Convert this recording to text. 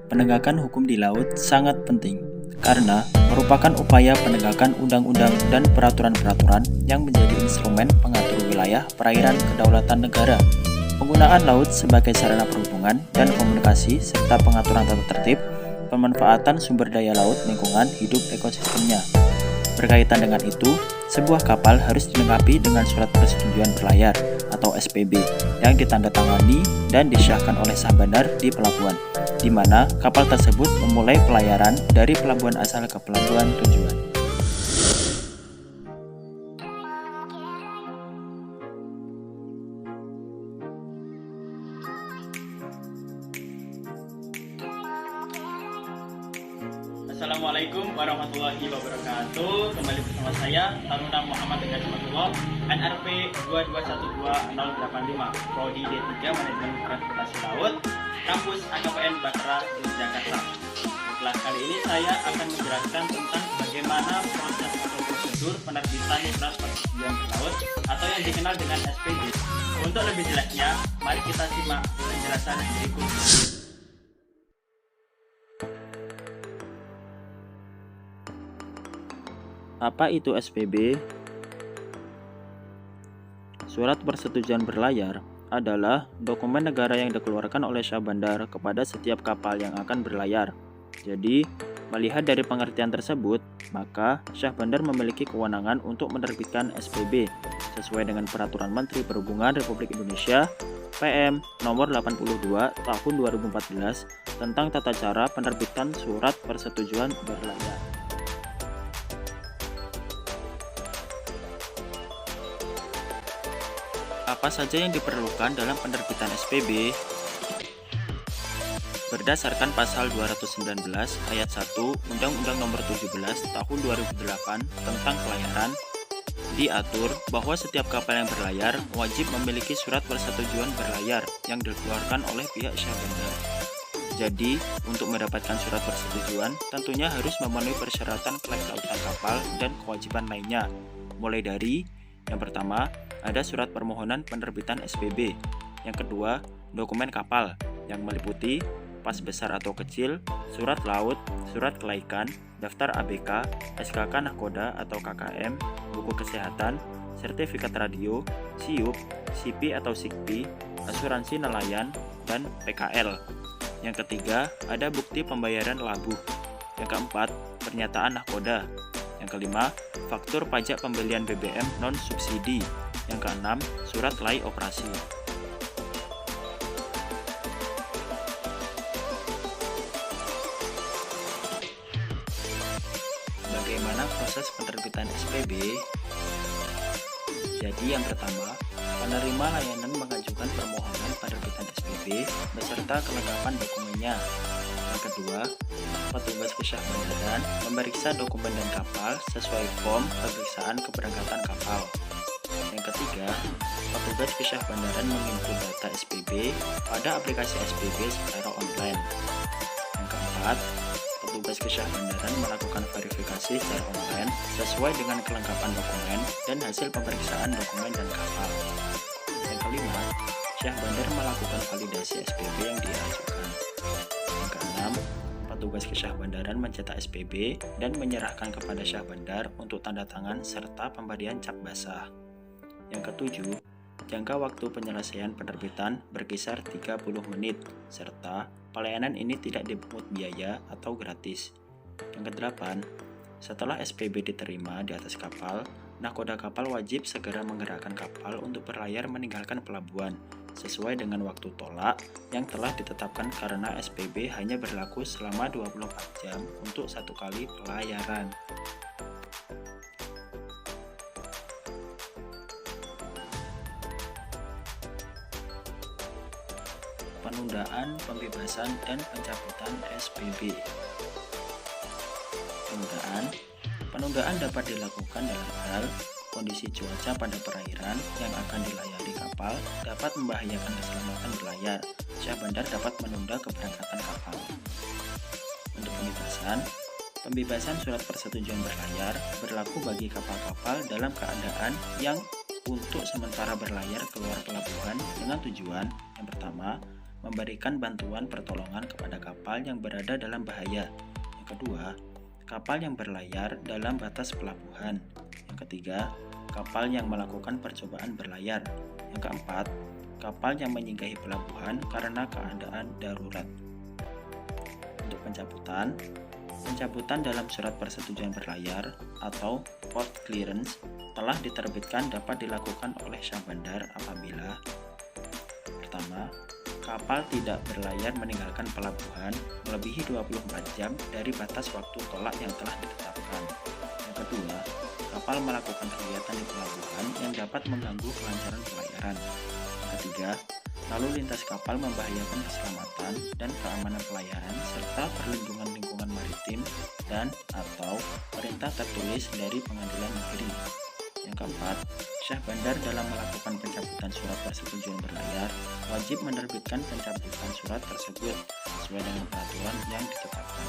penegakan hukum di laut sangat penting karena merupakan upaya penegakan undang-undang dan peraturan-peraturan yang menjadi instrumen pengatur wilayah perairan kedaulatan negara. Penggunaan laut sebagai sarana perhubungan dan komunikasi serta pengaturan tata tertib, pemanfaatan sumber daya laut lingkungan hidup ekosistemnya. Berkaitan dengan itu, sebuah kapal harus dilengkapi dengan surat persetujuan berlayar atau SPB yang ditandatangani dan disahkan oleh sah bandar di pelabuhan, di mana kapal tersebut memulai pelayaran dari pelabuhan asal ke pelabuhan tujuan. Assalamualaikum warahmatullahi wabarakatuh. Kembali bersama saya Taruna Muhammad Tegar Simatullah, NRP 2212085, Prodi D3 Manajemen Transportasi Laut, Kampus AKPN Batra, Yogyakarta. Setelah kali ini saya akan menjelaskan tentang bagaimana proses atau prosedur penerbitan surat persetujuan berlaut atau yang dikenal dengan SPB. Untuk lebih jelasnya, mari kita simak penjelasan berikut. Apa itu SPB? Surat persetujuan berlayar adalah dokumen negara yang dikeluarkan oleh Syah Bandar kepada setiap kapal yang akan berlayar. Jadi, melihat dari pengertian tersebut, maka Syah Bandar memiliki kewenangan untuk menerbitkan SPB sesuai dengan Peraturan Menteri Perhubungan Republik Indonesia PM Nomor 82 Tahun 2014 tentang tata cara penerbitan surat persetujuan berlayar. Apa saja yang diperlukan dalam penerbitan SPB? Berdasarkan pasal 219 ayat 1 Undang-Undang Nomor 17 Tahun 2008 tentang pelayaran, diatur bahwa setiap kapal yang berlayar wajib memiliki surat persetujuan berlayar yang dikeluarkan oleh pihak Syah Bandar. Jadi, untuk mendapatkan surat persetujuan, tentunya harus memenuhi persyaratan kelautan kapal dan kewajiban lainnya, mulai dari yang pertama, ada surat permohonan penerbitan SPB. Yang kedua, dokumen kapal yang meliputi pas besar atau kecil, surat laut, surat kelaikan, daftar ABK, SKK Nahkoda atau KKM, buku kesehatan, sertifikat radio, SIUP, SIPI atau SIKPI, asuransi nelayan, dan PKL. Yang ketiga, ada bukti pembayaran labuh. Yang keempat, pernyataan nahkoda. Yang kelima, faktur pajak pembelian BBM non-subsidi. Yang keenam, surat lay operasi. Bagaimana proses penerbitan SPB? Jadi yang pertama, penerima layanan mengajukan permohonan penerbitan SPB beserta kelengkapan dokumennya. Yang kedua, petugas Syah Bandaran memeriksa dokumen dan kapal sesuai form pemeriksaan keberangkatan kapal. Yang ketiga, petugas Syah Bandaran menginput data SPB pada aplikasi SPB secara online. Yang keempat, petugas Syah Bandaran melakukan verifikasi secara online sesuai dengan kelengkapan dokumen dan hasil pemeriksaan dokumen dan kapal. Yang kelima, Syah Bandar melakukan validasi SPB yang diajukan. Yang keenam, petugas Syah Bandaran mencetak SPB dan menyerahkan kepada Syah Bandar untuk tanda tangan serta pemberian cap basah. Yang ketujuh, jangka waktu penyelesaian penerbitan berkisar 30 menit, serta pelayanan ini tidak dipungut biaya atau gratis. Yang kedelapan, setelah SPB diterima di atas kapal, nahkoda kapal wajib segera menggerakkan kapal untuk berlayar meninggalkan pelabuhan, sesuai dengan waktu tolak yang telah ditetapkan karena SPB hanya berlaku selama 24 jam untuk satu kali pelayaran. Penundaan, pembebasan, dan pencabutan SPB. Penundaan dapat dilakukan dalam hal kondisi cuaca pada perairan yang akan dilayari kapal dapat membahayakan keselamatan berlayar. Syah Bandar dapat menunda keberangkatan kapal. Untuk pembebasan surat persetujuan berlayar berlaku bagi kapal-kapal dalam keadaan yang untuk sementara berlayar keluar pelabuhan dengan tujuan yang pertama, memberikan bantuan pertolongan kepada kapal yang berada dalam bahaya. Yang kedua, kapal yang berlayar dalam batas pelabuhan. Yang ketiga, kapal yang melakukan percobaan berlayar. Yang keempat, kapal yang menyinggahi pelabuhan karena keadaan darurat. Untuk pencabutan dalam surat persetujuan berlayar atau port clearance telah diterbitkan dapat dilakukan oleh syah bandar apabila: pertama, kapal tidak berlayar meninggalkan pelabuhan melebihi 24 jam dari batas waktu tolak yang telah ditetapkan. Yang kedua, kapal melakukan kegiatan di pelabuhan yang dapat mengganggu kelancaran pelayaran. Yang ketiga, lalu lintas kapal membahayakan keselamatan dan keamanan pelayaran serta perlindungan lingkungan maritim dan atau perintah tertulis dari pengadilan negeri. Yang keempat, syah bandar dalam melakukan pencabutan surat persetujuan berlayar wajib menerbitkan pencabutan surat tersebut sesuai dengan peraturan yang ditetapkan.